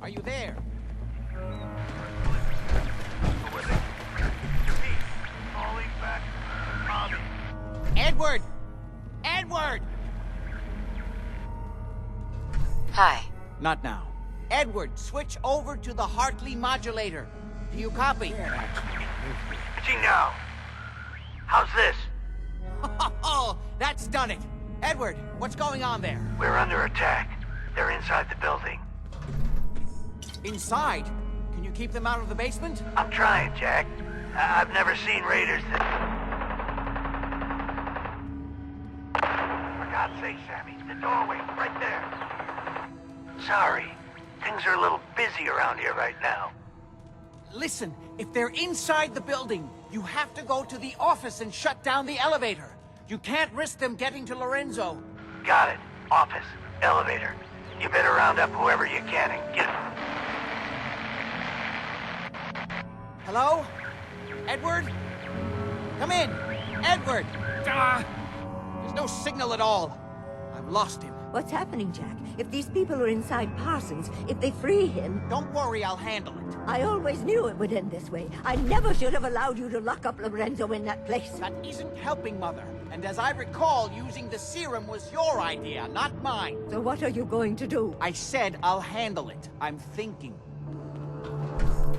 Are you there? Calling back. Mommy. Edward! Edward! Hi. Not now. Edward, switch over to the Hartley modulator. Do you copy? See now. How's this? Oh, that's done it. Edward, what's going on there? We're under attack. They're inside the building. Inside? Can you keep them out of the basement? I'm trying, Jack. I've never seen raiders that... For God's sake, Sammy, the doorway, right there. Sorry. Things are a little busy around here right now. Listen, if they're inside the building, you have to go to the office and shut down the elevator. You can't risk them getting to Lorenzo. Got it. Office. Elevator. You better round up whoever you can and get... Hello? Edward? Come in! Edward! There's no signal at all. I've lost him. What's happening, Jack? If these people are inside Parsons, if they free him... Don't worry, I'll handle it. I always knew it would end this way. I never should have allowed you to lock up Lorenzo in that place. That isn't helping, Mother. And as I recall, using the serum was your idea, not mine. So what are you going to do? I said I'll handle it. I'm thinking.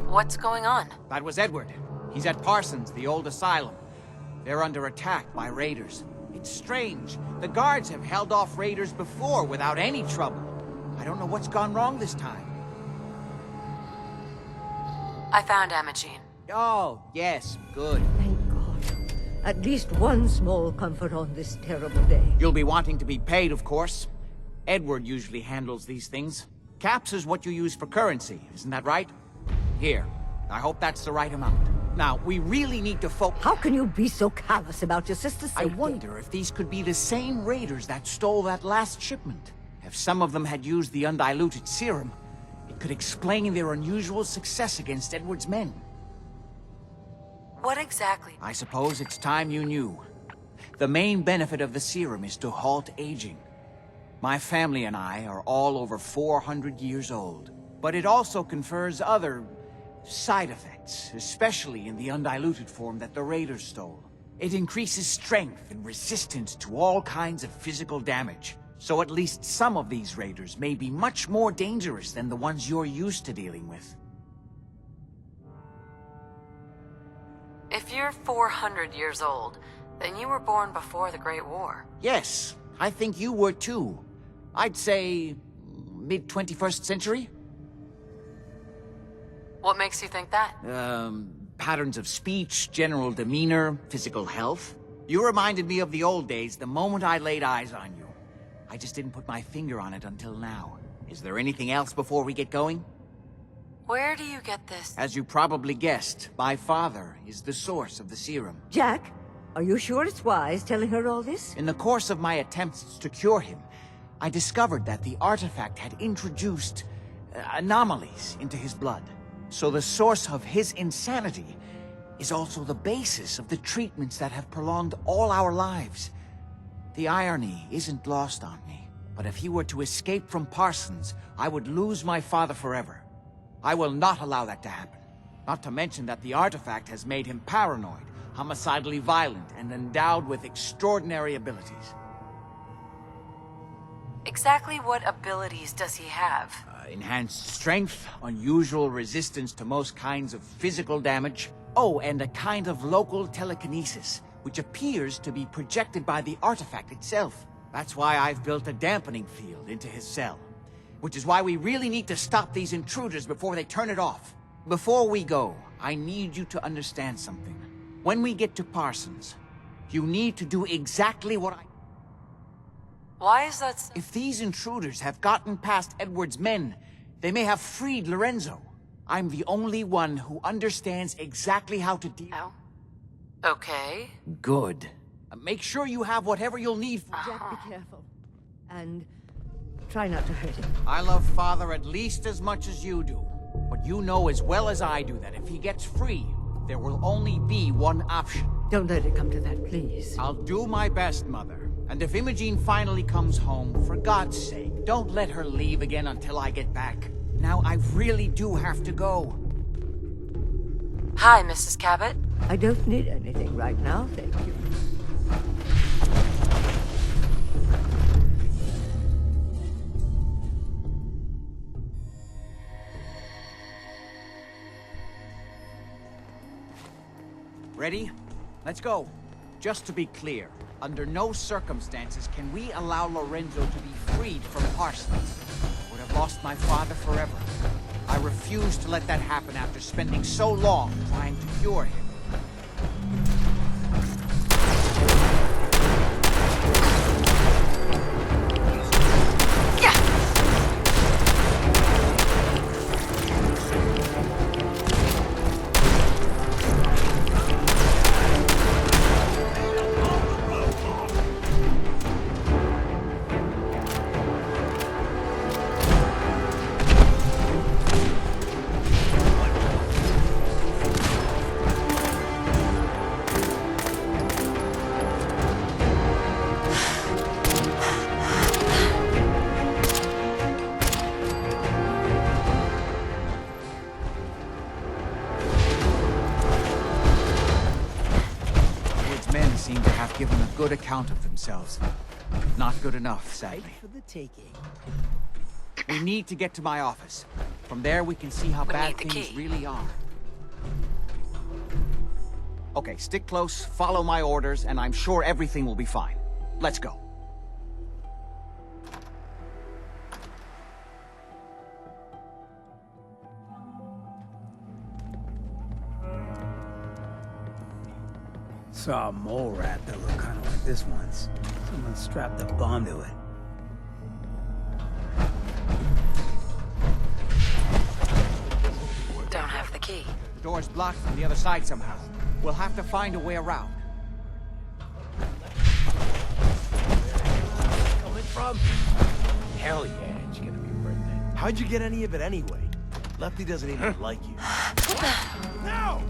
What's going on? That was Edward. He's at Parsons, the old asylum. They're under attack by raiders. It's strange. The guards have held off raiders before without any trouble. I don't know what's gone wrong this time. I found Imogene. Oh, yes, good. Thank God. At least one small comfort on this terrible day. You'll be wanting to be paid, of course. Edward usually handles these things. Caps is what you use for currency, isn't that right? Here. I hope that's the right amount. Now, we really need to focus... How can you be so callous about your sister's I safety? wonder if these could be the same raiders that stole that last shipment. If some of them had used the undiluted serum, it could explain their unusual success against Edward's men. What exactly? I suppose it's time you knew. The main benefit of the serum is to halt aging. My family and I are all over 400 years old. But it also confers other side effects, especially in the undiluted form that the raiders stole. It increases strength and resistance to all kinds of physical damage. So at least some of these raiders may be much more dangerous than the ones you're used to dealing with. If you're 400 years old, then you were born before the Great War. Yes, I think you were too. I'd say mid-21st century? What makes you think that? Patterns of speech, general demeanor, physical health. You reminded me of the old days the moment I laid eyes on you. I just didn't put my finger on it until now. Is there anything else before we get going? Where do you get this? As you probably guessed, my father is the source of the serum. Jack, are you sure it's wise telling her all this? In the course of my attempts to cure him, I discovered that the artifact had introduced anomalies into his blood. So the source of his insanity is also the basis of the treatments that have prolonged all our lives. The irony isn't lost on me, but if he were to escape from Parsons, I would lose my father forever. I will not allow that to happen. Not to mention that the artifact has made him paranoid, homicidally violent, and endowed with extraordinary abilities. Exactly what abilities does he have? Enhanced strength, unusual resistance to most kinds of physical damage. Oh, and a kind of local telekinesis, which appears to be projected by the artifact itself. That's why I've built a dampening field into his cell. Which is why we really need to stop these intruders before they turn it off. Before we go, I need you to understand something. When we get to Parsons, you need to do exactly what I... Why is that If these intruders have gotten past Edward's men, they may have freed Lorenzo. I'm the only one who understands exactly how to deal... Oh. Okay. Good. Make sure you have whatever you'll need for... Jack, be careful. And try not to hurt him. I love Father at least as much as you do. But you know as well as I do that if he gets free, there will only be one option. Don't let it come to that, please. I'll do my best, Mother. And if Imogene finally comes home, for God's sake, don't let her leave again until I get back. now I really do have to go. Hi, Mrs. Cabot. I don't need anything right now, thank you. Ready? Let's go. Just to be clear, under no circumstances can we allow Lorenzo to be freed from Parsons. I would have lost my father forever. I refuse to let that happen after spending so long trying to cure him. Seem to have given a good account of themselves. Not good enough, sadly. For the taking. We need to get to my office. From there, we can see how bad things really are. Okay, stick close, follow my orders, and I'm sure everything will be fine. Let's go. Saw a mole rat that looked kind of like this once. Someone strapped a bomb to it. Don't have the key. The door's blocked from the other side somehow. We'll have to find a way around. Coming from? Hell yeah, it's gonna be worth it. How'd you get any of it anyway? Lefty doesn't even like you. No!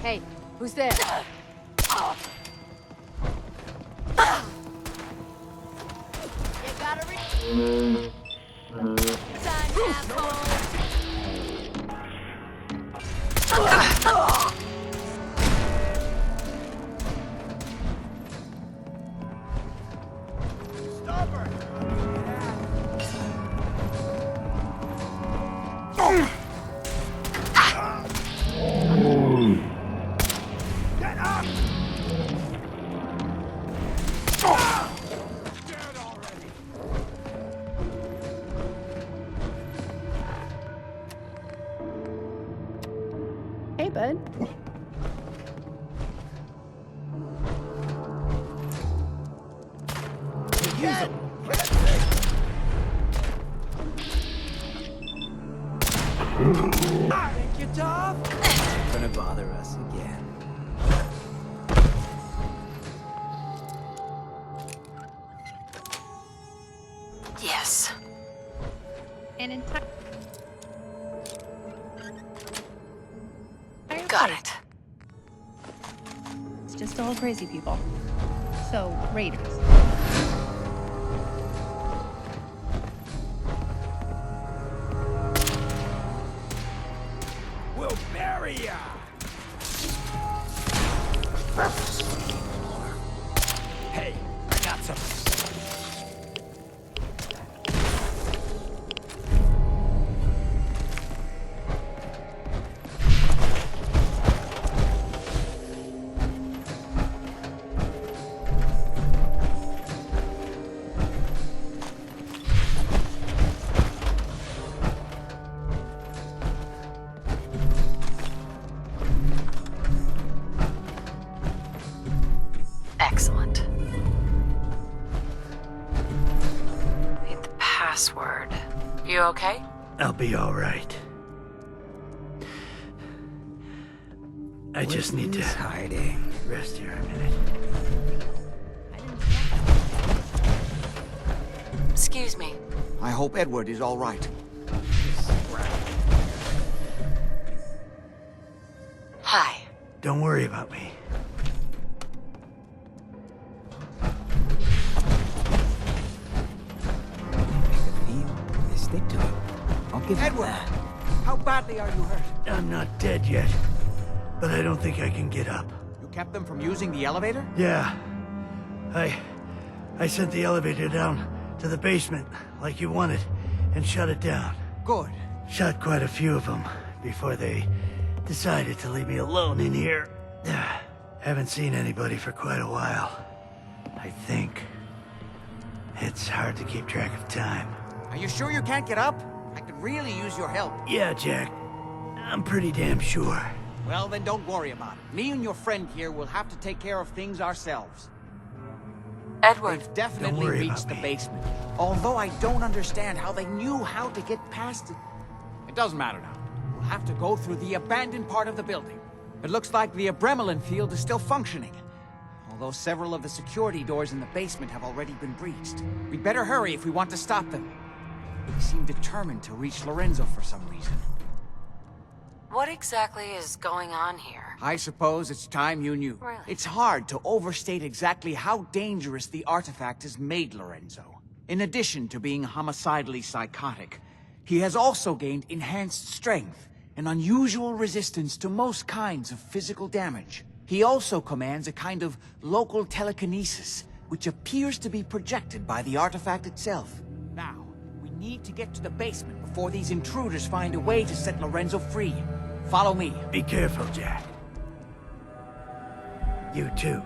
Hey, who's there? You gotta Stop her! Get up! Dead already! Hey, bud. Use him! Think you're tough? Gonna bother us again. Yes. An entire Got it. It's just all crazy people. So, raiders. We'll bury ya! Hey, I got some. Excellent. Need the password. You okay? I'll be all right. I just need to hiding. Rest here a minute. Excuse me. I hope Edward is all right. Hi. Don't worry about me. They stick to it. I'll give you Edward, that. how badly are you hurt? I'm not dead yet, but I don't think I can get up. You kept them from using the elevator? Yeah. I sent the elevator down to the basement, like you wanted, and shut it down. Good. Shot quite a few of them before they decided to leave me alone in here. Haven't seen anybody for quite a while. I think. It's hard to keep track of time. Are you sure you can't get up? I could really use your help. Yeah, Jack. I'm pretty damn sure. Well, then don't worry about it. Me and your friend here will have to take care of things ourselves. Edward. They've definitely Don't worry reached about the me. basement. Although I don't understand how they knew how to get past it. It doesn't matter now. We'll have to go through the abandoned part of the building. It looks like the Adrenaline field is still functioning. Although several of the security doors in the basement have already been breached. We'd better hurry if we want to stop them. They seem determined to reach Lorenzo for some reason. What exactly is going on here? I suppose it's time you knew. Really? It's hard to overstate exactly how dangerous the artifact has made Lorenzo. In addition to being homicidally psychotic, he has also gained enhanced strength and unusual resistance to most kinds of physical damage. He also commands a kind of local telekinesis, which appears to be projected by the artifact itself. Now, we need to get to the basement before these intruders find a way to set Lorenzo free. Follow me. Be careful, Jack. You too.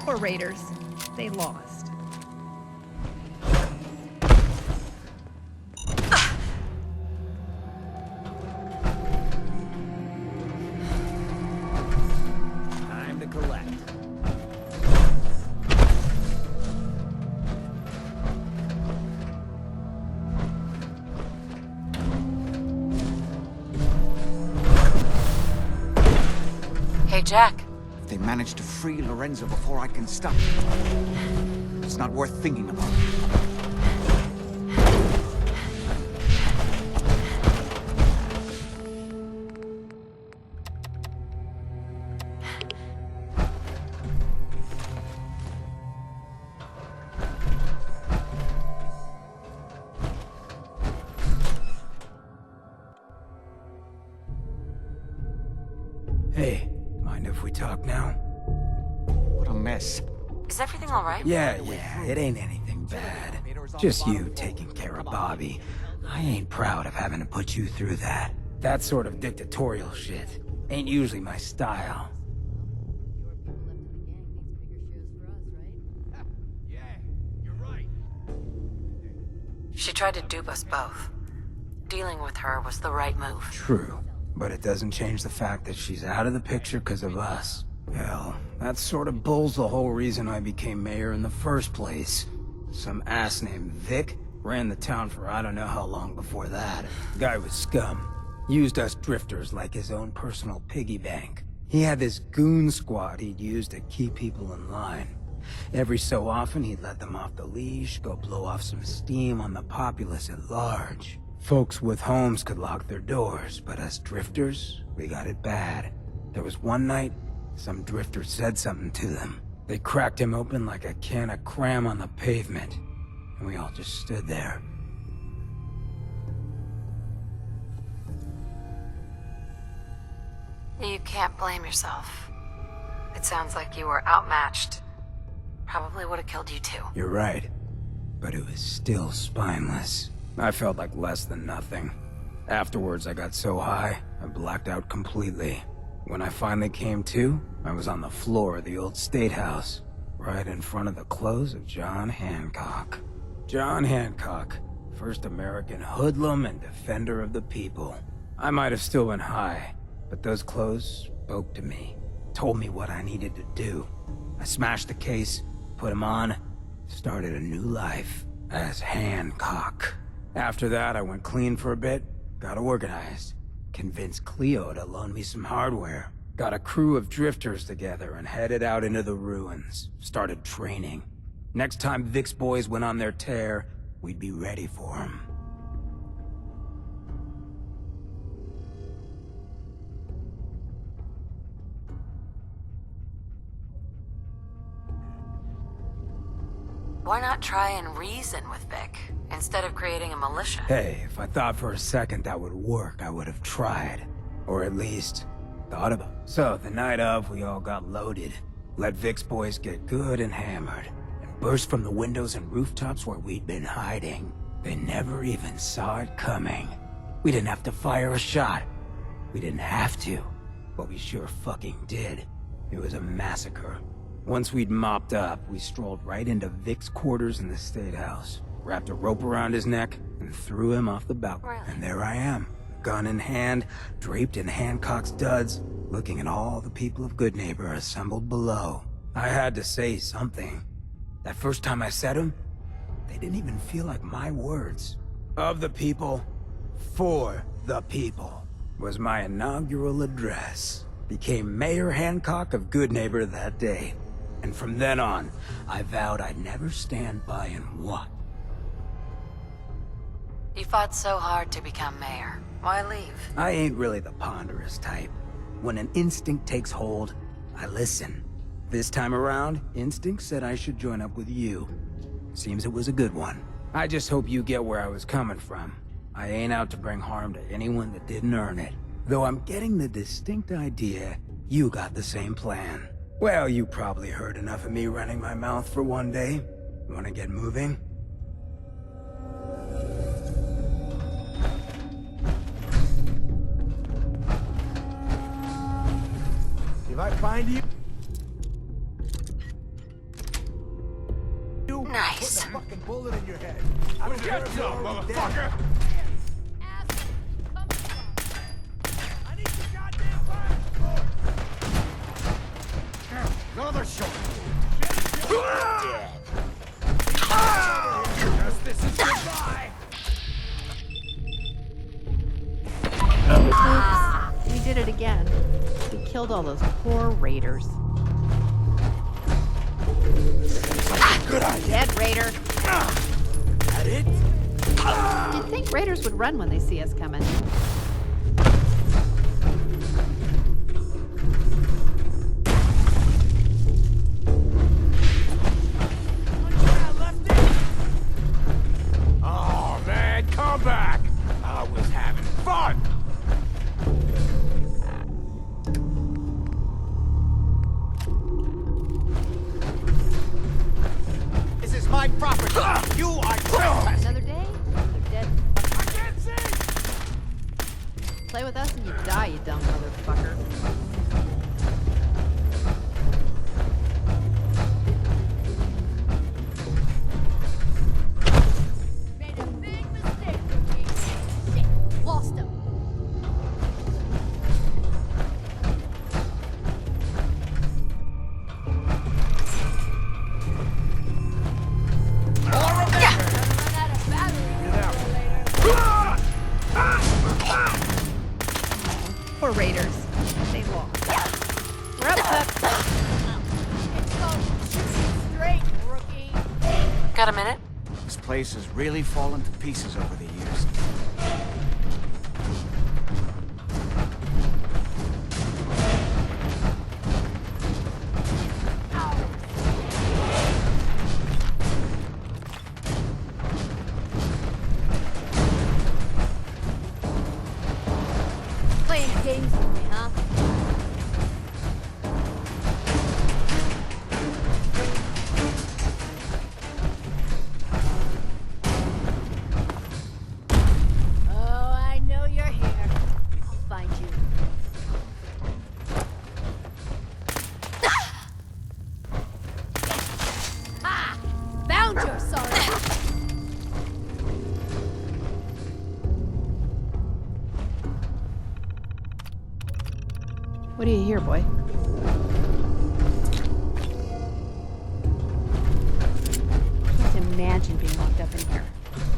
Poor Raiders. They lost. Time to collect. Hey, Jack. If they manage to free Lorenzo before I can stop them, it's not worth thinking about. Hey, mind if we talk now? What a mess. Is everything alright? Yeah, it ain't anything bad. Just you taking care of Bobby. I ain't proud of having to put you through that. That sort of dictatorial shit ain't usually my style. She tried to dupe us both. Dealing with her was the right move. True, but it doesn't change the fact that she's out of the picture because of us. Hell, that sort of bull's the whole reason I became mayor in the first place. Some ass named Vic ran the town for I don't know how long before that. Guy was scum. Used us drifters like his own personal piggy bank. He had this goon squad he'd use to keep people in line. Every so often he'd let them off the leash, go blow off some steam on the populace at large. Folks with homes could lock their doors, but us drifters, we got it bad. There was one night, some drifter said something to them. They cracked him open like a can of cram on the pavement, and we all just stood there. You can't blame yourself. It sounds like you were outmatched. Probably would have killed you too. You're right. But it was still spineless. I felt like less than nothing. Afterwards, I got so high, I blacked out completely. When I finally came to, I was on the floor of the old state house, right in front of the clothes of John Hancock. John Hancock, first American hoodlum and defender of the people. I might have still been high, but those clothes spoke to me, told me what I needed to do. I smashed the case, put him on, started a new life as Hancock. After that, I went clean for a bit, got organized, convinced Cleo to loan me some hardware, got a crew of drifters together and headed out into the ruins, started training. Next time Vic's boys went on their tear, we'd be ready for them. Why not try and reason with Vic, instead of creating a militia? Hey, if I thought for a second that would work, I would have tried. Or at least, thought about it. So, the night of, we all got loaded, let Vic's boys get good and hammered, and burst from the windows and rooftops where we'd been hiding. They never even saw it coming. We didn't have to fire a shot. We didn't have to, but we sure fucking did. It was a massacre. Once we'd mopped up, we strolled right into Vic's quarters in the State House, wrapped a rope around his neck, and threw him off the balcony. Really? And there I am, gun in hand, draped in Hancock's duds, looking at all the people of Goodneighbor assembled below. I had to say something. That first time I said them, they didn't even feel like my words. Of the people, for the people, was my inaugural address. Became Mayor Hancock of Goodneighbor that day. And from then on, I vowed I'd never stand by and watch. You fought so hard to become mayor. Why leave? I ain't really the ponderous type. When an instinct takes hold, I listen. This time around, instinct said I should join up with you. Seems it was a good one. I just hope you get where I was coming from. I ain't out to bring harm to anyone that didn't earn it. Though I'm getting the distinct idea you got the same plan. Well, you probably heard enough of me running my mouth for one day. Wanna get moving? If I find you... Nice. Put a fucking bullet in your head. I don't care if you're already dead. I need your goddamn fire! Another shot. This is goodbye! Oops. We did it again. We killed all those poor raiders. Good idea. Dead raider. That it? You'd think raiders would run when they see us coming. Oh man, come back! I was having fun! This is my property. You are trespassing. Another day, another dead. I can't see! Play with us and you die, you dumb motherfucker. Made a big mistake, rookie. Shit, lost him. Run out of battery later. Poor raiders. They lost. We're up, Pup. It's called shooting straight, rookie. Got a minute? This place has really fallen to pieces over the years. Playing games with me, huh? What do you hear, boy? I can't imagine being locked up in here.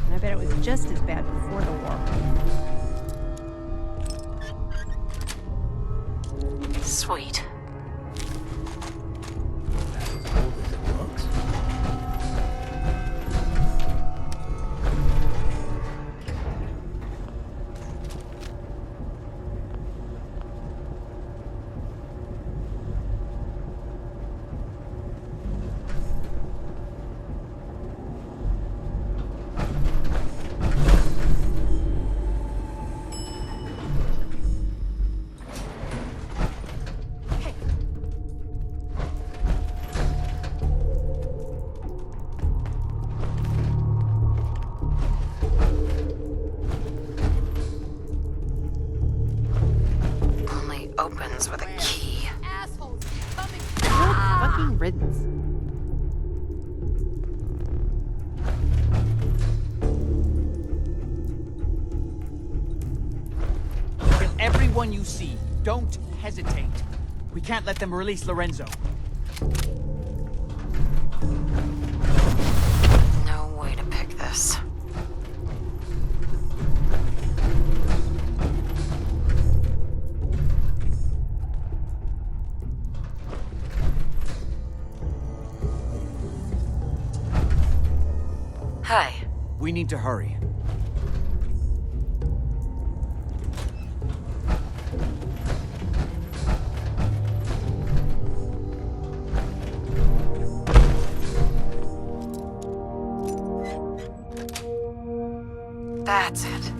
And I bet it was just as bad before the war. Sweet. As old as it looks. Only opens with a key. Good fucking riddance. Kill everyone you see. Don't hesitate. We can't let them release Lorenzo. No way to pick this. Hi. We need to hurry. That's it.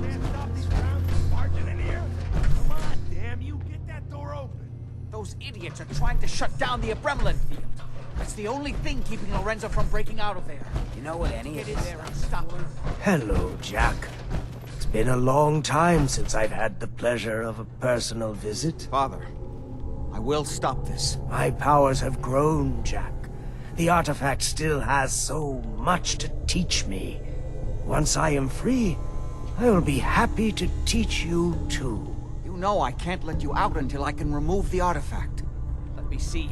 Can't stop these rounds from barging in here. Come on, damn you, get that door open. Those idiots are trying to shut down the Abremlin field. It's the only thing keeping Lorenzo from breaking out of there. You know what any Get of in this there and stop her. Hello, Jack. It's been a long time since I've had the pleasure of a personal visit. Father, I will stop this. My powers have grown, Jack. The artifact still has so much to teach me. Once I am free, I will be happy to teach you too. You know I can't let you out until I can remove the artifact. Let me see.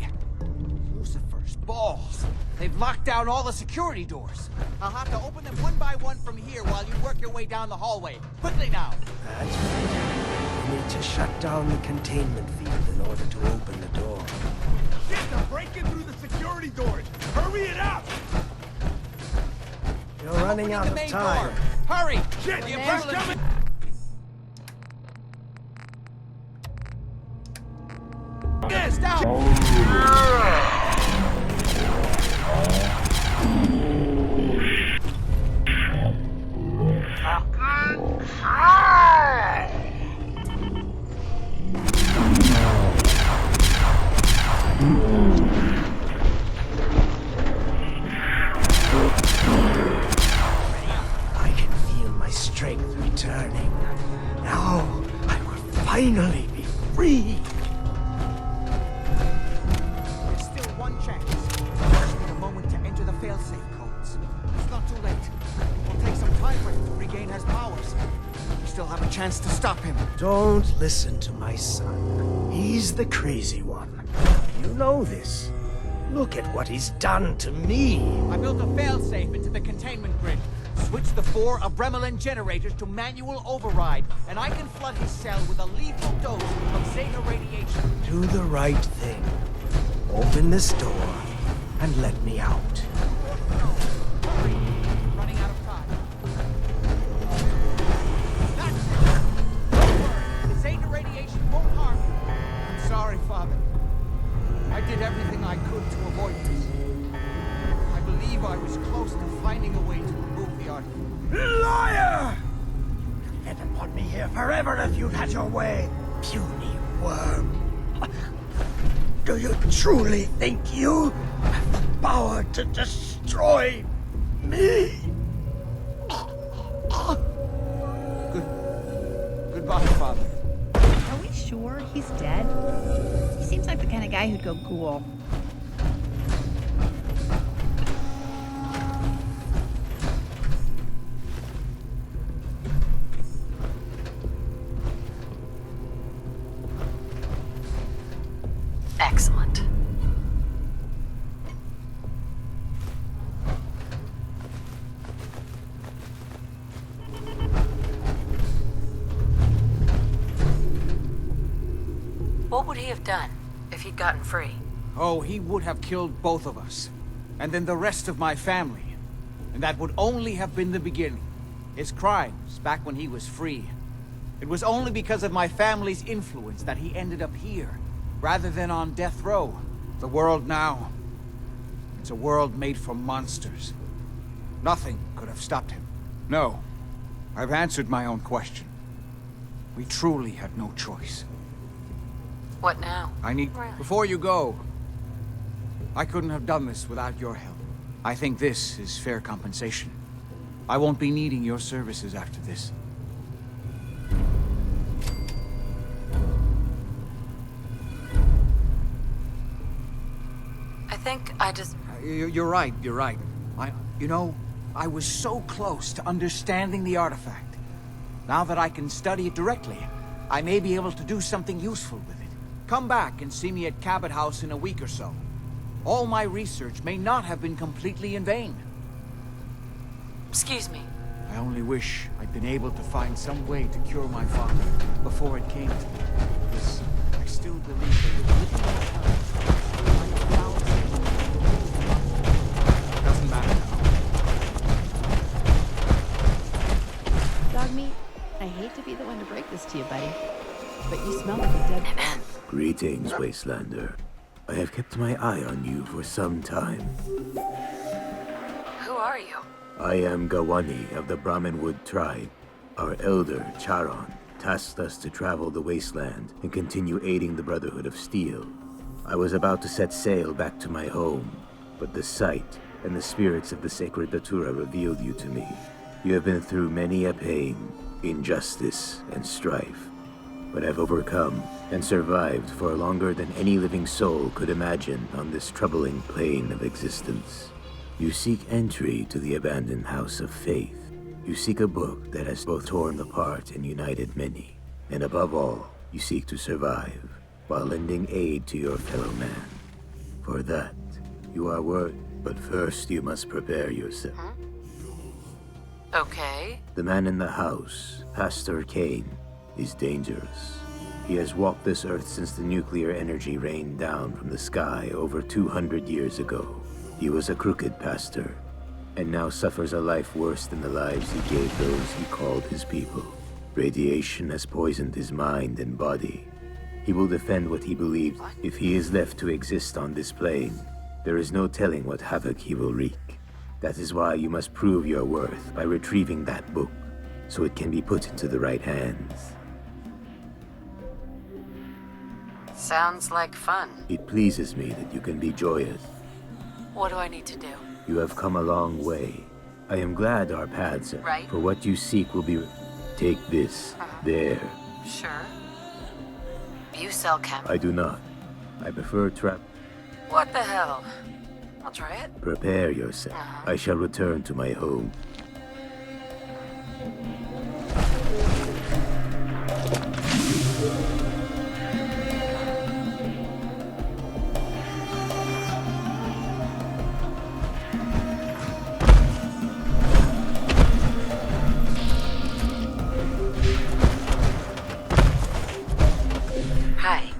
Lucifer's balls. They've locked down all the security doors. I'll have to open them one by one from here while you work your way down the hallway. Quickly now. That's right. You need to shut down the containment field in order to open the door. Shit, they're breaking through the security doors. Hurry it up. You're running out the of main time. door. Hurry! Shit, The he's Abremlin- coming. Yes, down! I can feel my strength returning. Now I will finally be free. There's still one chance. Just need a moment to enter the failsafe codes. It's not too late. It will take some time for him to regain his powers. We still have a chance to stop him. Don't listen to my son. He's the crazy one. You know this. Look at what he's done to me. I built a failsafe into the containment grid. Switch the 4 Abremlin generators to manual override, and I can flood his cell with a lethal dose of Zeta radiation. Do the right thing. Open this door and let me out. Hurry! Running out of time. That's it! Don't worry, the Zeta radiation won't harm you. I'm sorry, Father. I did everything I could to avoid this. I believe I was close to finding a way to remove the artifact. Liar! You'd have fed upon me here forever if you'd had your way, puny worm. Do you truly think you have the power to destroy me? Goodbye, Father. Are we sure he's dead? He seems like the kind of guy who'd go ghoul. Excellent. What would he have done if he'd gotten free? Oh, he would have killed both of us. And then the rest of my family. And that would only have been the beginning. His crimes, back when he was free. It was only because of my family's influence that he ended up here, rather than on death row. The world now, it's a world made for monsters. Nothing could have stopped him. No, I've answered my own question. We truly had no choice. What now? Really? Before you go, I couldn't have done this without your help. I think this is fair compensation. I won't be needing your services after this. I think I just... You're right. I was so close to understanding the artifact. Now that I can study it directly, I may be able to do something useful with it. Come back and see me at Cabot House in a week or so. All my research may not have been completely in vain. Excuse me. I only wish I'd been able to find some way to cure my father before it came to me. Because I still believe that with little more time, it doesn't matter now. Dog meat, I hate to be the one to break this to you, buddy, but you smell like a dead bone. Greetings, Wastelander. I have kept my eye on you for some time. Who are you? I am Gawani of the Brahminwood tribe. Our elder, Charon, tasked us to travel the wasteland and continue aiding the Brotherhood of Steel. I was about to set sail back to my home, but the sight and the spirits of the sacred Datura revealed you to me. You have been through many a pain, injustice, and strife, but have overcome and survived for longer than any living soul could imagine on this troubling plane of existence. You seek entry to the abandoned House of Faith. You seek a book that has both torn apart and united many. And above all, you seek to survive, while lending aid to your fellow man. For that, you are worth, but first you must prepare yourself. Okay. The man in the house, Pastor Kane, is dangerous. He has walked this earth since the nuclear energy rained down from the sky over 200 years ago. He was a crooked pastor, and now suffers a life worse than the lives he gave those he called his people. Radiation has poisoned his mind and body. He will defend what he believes. If he is left to exist on this plane, there is no telling what havoc he will wreak. That is why you must prove your worth by retrieving that book, so it can be put into the right hands. Sounds like fun. It pleases me that you can be joyous. What do I need to do? You have come a long way. I am glad our paths, Right. for what you seek will be... Take this. There. Sure. You sell chem. I do not. I prefer trap... What the hell? I'll try it. Prepare yourself. I shall return to my home. Hi.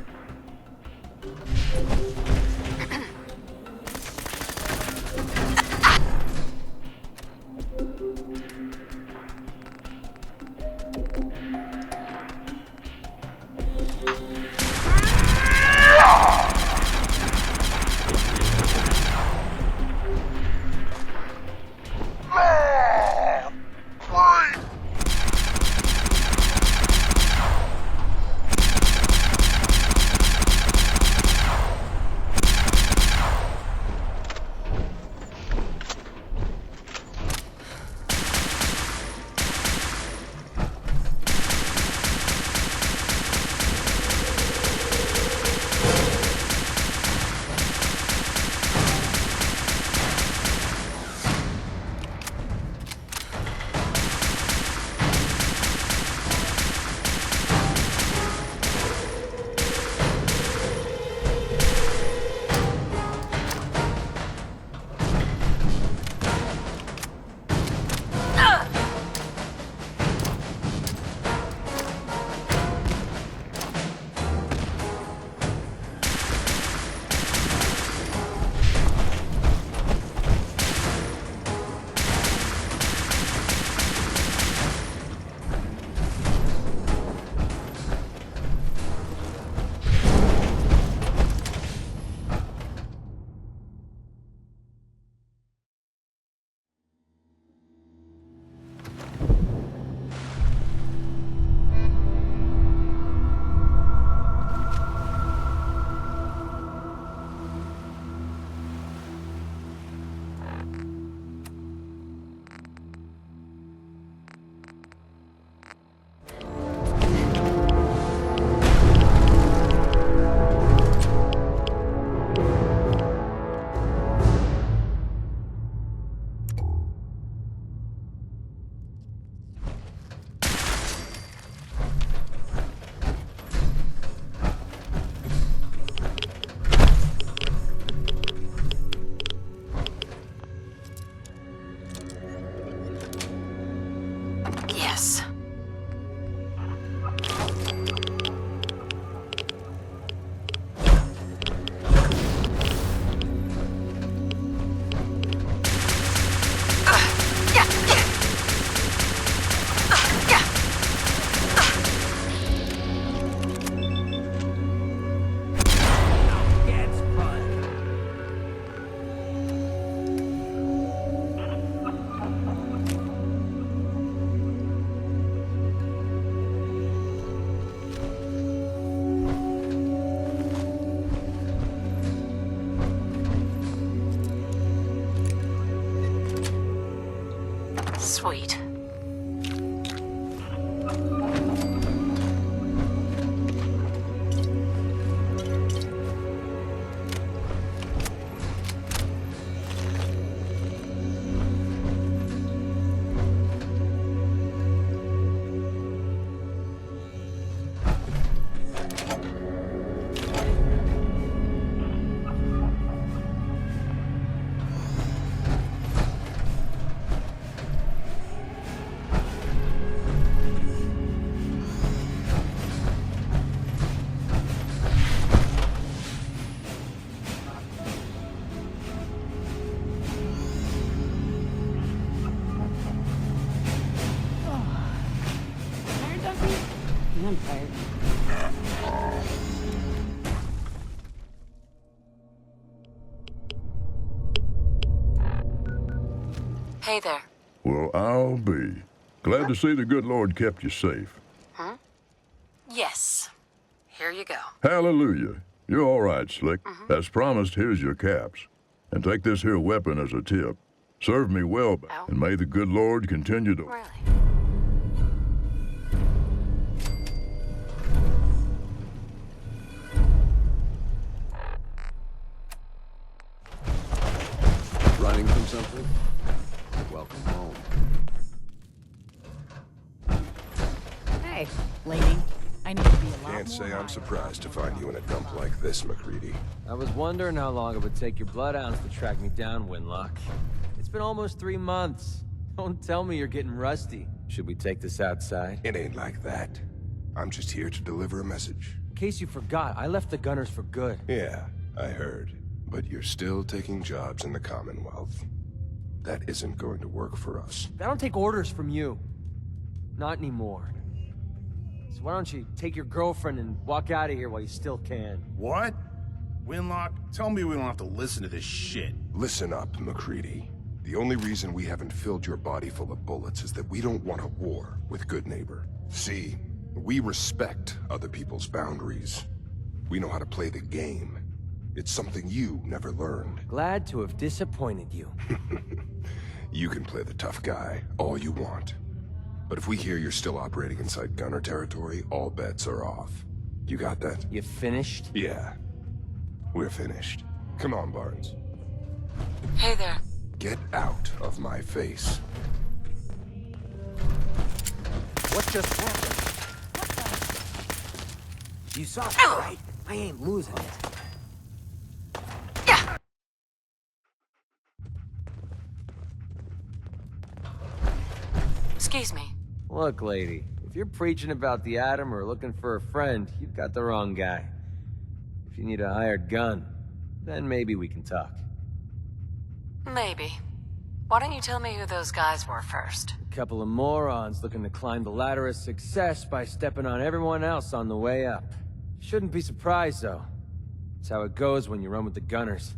Sweet. I'm tired. Hey there. Well, I'll be. Glad to see the good Lord kept you safe. Huh? Yes. Here you go. Hallelujah. You're all right, Slick. As promised, here's your caps. And take this here weapon as a tip. Serve me well, Oh. and may the good Lord continue to... Really? Running from something? Welcome home. Hey, lady. I need to be a lot Can't more say I'm high. surprised to find you in a dump like this, McCready. I was wondering how long it would take your bloodhounds to track me down, Winlock. It's been almost 3 months. Don't tell me you're getting rusty. Should we take this outside? It ain't like that. I'm just here to deliver a message. In case you forgot, I left the Gunners for good. Yeah, I heard. But you're still taking jobs in the Commonwealth. That isn't going to work for us. I don't take orders from you. Not anymore. So why don't you take your girlfriend and walk out of here while you still can? What? Winlock, tell me we don't have to listen to this shit. Listen up, McCready. The only reason we haven't filled your body full of bullets is that we don't want a war with Good Neighbor. See, we respect other people's boundaries. We know how to play the game. It's something you never learned. Glad to have disappointed you. You can play the tough guy all you want. But if we hear you're still operating inside Gunner territory, all bets are off. You got that? You finished? Yeah. We're finished. Come on, Barnes. Hey there. Get out of my face. What just happened? You saw that, right? I ain't losing it. Excuse me. Look, lady, if you're preaching about the atom or looking for a friend, you've got the wrong guy. If you need a hired gun, then maybe we can talk. Maybe. Why don't you tell me who those guys were first? A couple of morons looking to climb the ladder of success by stepping on everyone else on the way up. Shouldn't be surprised, though. It's how it goes when you run with the Gunners.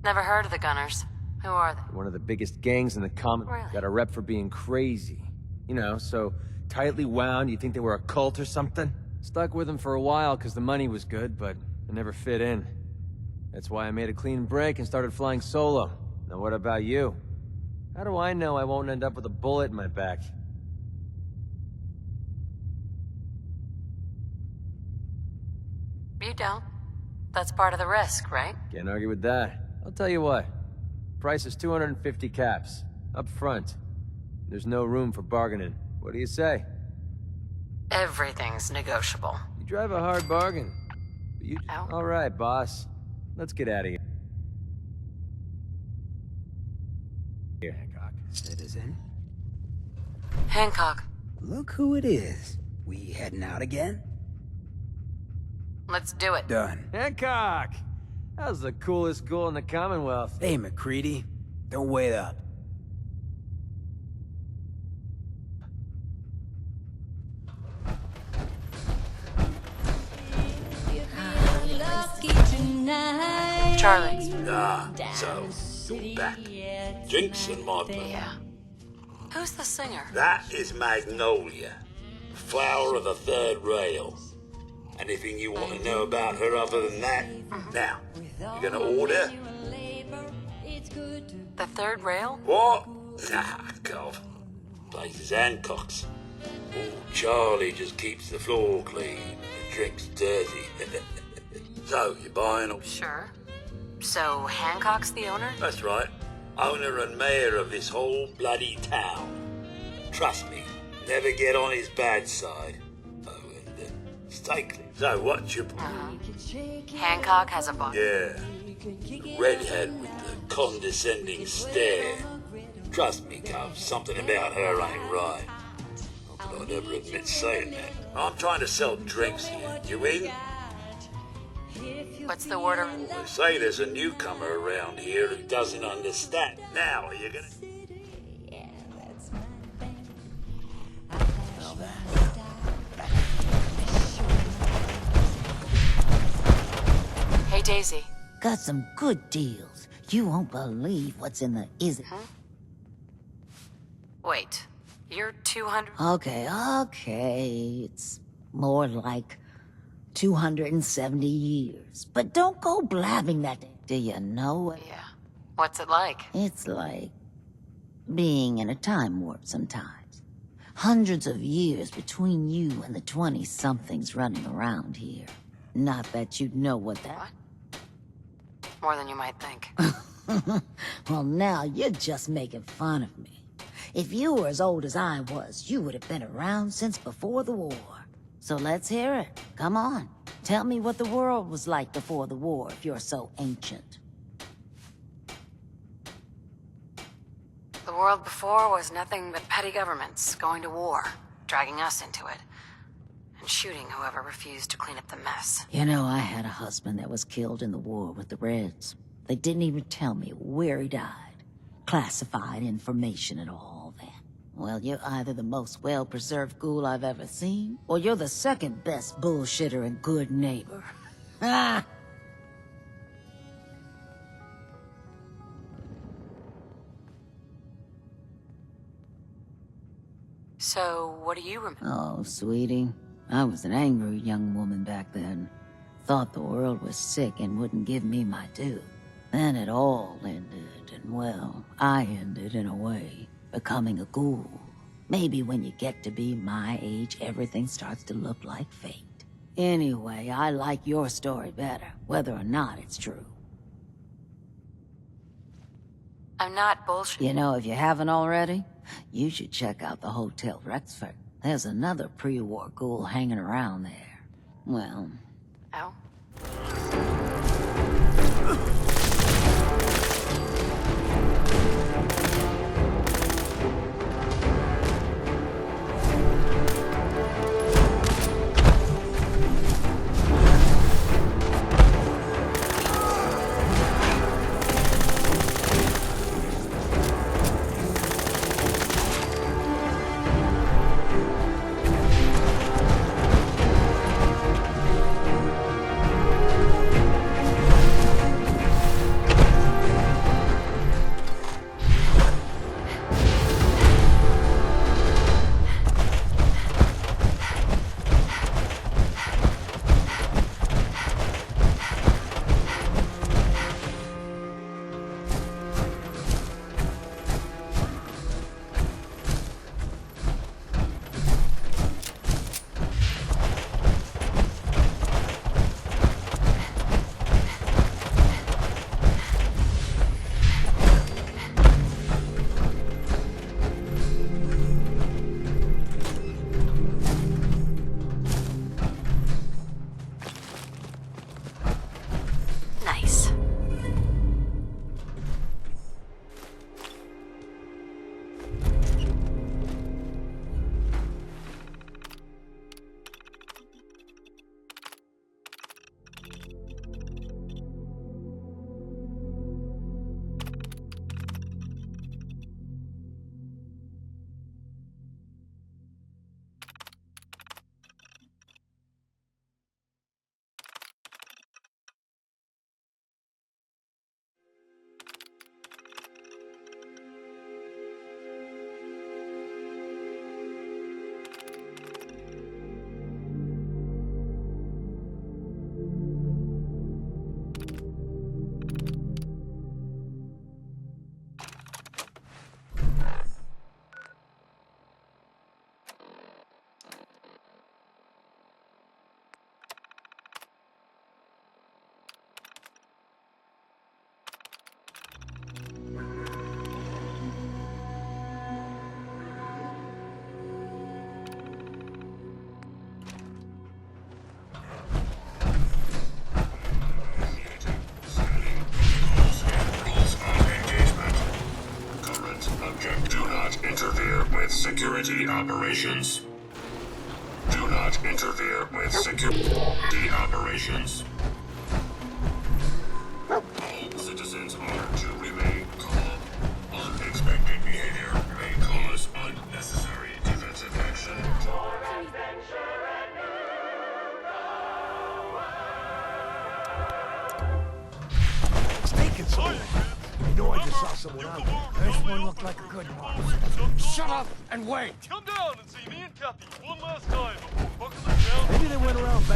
Never heard of the Gunners. Who are they? One of the biggest gangs in the common. Really? Got a rep for being crazy. You know, so tightly wound you'd think they were a cult or something. Stuck with them for a while because the money was good, but it never fit in. That's why I made a clean break and started flying solo. Now what about you? How do I know I won't end up with a bullet in my back? You don't. That's part of the risk, right? Can't argue with that. I'll tell you what. Price is 250 caps. Up front. There's no room for bargaining. What do you say? Everything's negotiable. You drive a hard bargain. But you... Ow. All right, boss. Let's get out of here. Here, Hancock. Citizen. Hancock, Look who it is. We heading out again? let's do it. Done. Hancock! That was the coolest school in the Commonwealth. Hey, McCready. Don't wait up. Charlie. So, you're back. Jinxing my blood. Yeah. Who's the singer? That is Magnolia, flower of the third rail. Anything you want to know about her other than that? Now, you gonna order? The third rail? What? Ah, God. Place is Hancock's. Oh, Charlie just keeps the floor clean. The drink's dirty. So, you buying or... Sure. So, Hancock's the owner? That's right. Owner and mayor of this whole bloody town. Trust me, never get on his bad side. Oh, and Stakely. So, what's your... Hancock has a boss. Yeah. The redhead with the condescending stare. Trust me, Cub, something about her ain't right. Not that I'd ever admit saying that. I'm trying to sell drinks here. You in? What's the word? They say there's a newcomer around here who doesn't understand. Now, are you gonna... Hey, Daisy. Got some good deals. You won't believe what's in the... Huh? Wait, you're 200? Okay. It's more like 270 years. But don't go blabbing that. Do you know it? Yeah. What's it like? It's like being in a time warp sometimes. Hundreds of years between you and the 20-somethings running around here. Not that you'd know what that... What? More than you might think. Well, now you're just making fun of me. If you were as old as I was, you would have been around since before the war. So let's hear it. Come on. Tell me what the world was like before the war, if you're so ancient. The world before was nothing but petty governments going to war, dragging us into it, and shooting whoever refused to clean up the mess. You know, I had a husband that was killed in the war with the Reds. They didn't even tell me where he died. Classified information and all that. Well, you're either the most well-preserved ghoul I've ever seen, or you're the second best bullshitter and good neighbor. Ah! So, what do you remember? Oh, sweetie. I was an angry young woman back then. Thought the world was sick and wouldn't give me my due. Then it all ended, and well, I ended in a way, becoming a ghoul. Maybe when you get to be my age, everything starts to look like fate. Anyway, I like your story better, whether or not it's true. I'm not bullshit. You know, if you haven't already, you should check out the Hotel Rexford. There's another pre-war ghoul hanging around there. Well... Oh? security operations. Do not interfere with security operations. All citizens are to remain calm. Unexpected behavior may cause unnecessary defensive action. Stay consoled. You know I just saw someone out there. This one looked like a good one. Shut up and wait! Come down and see me and Kathy one last time before buckling down. Maybe they went around back.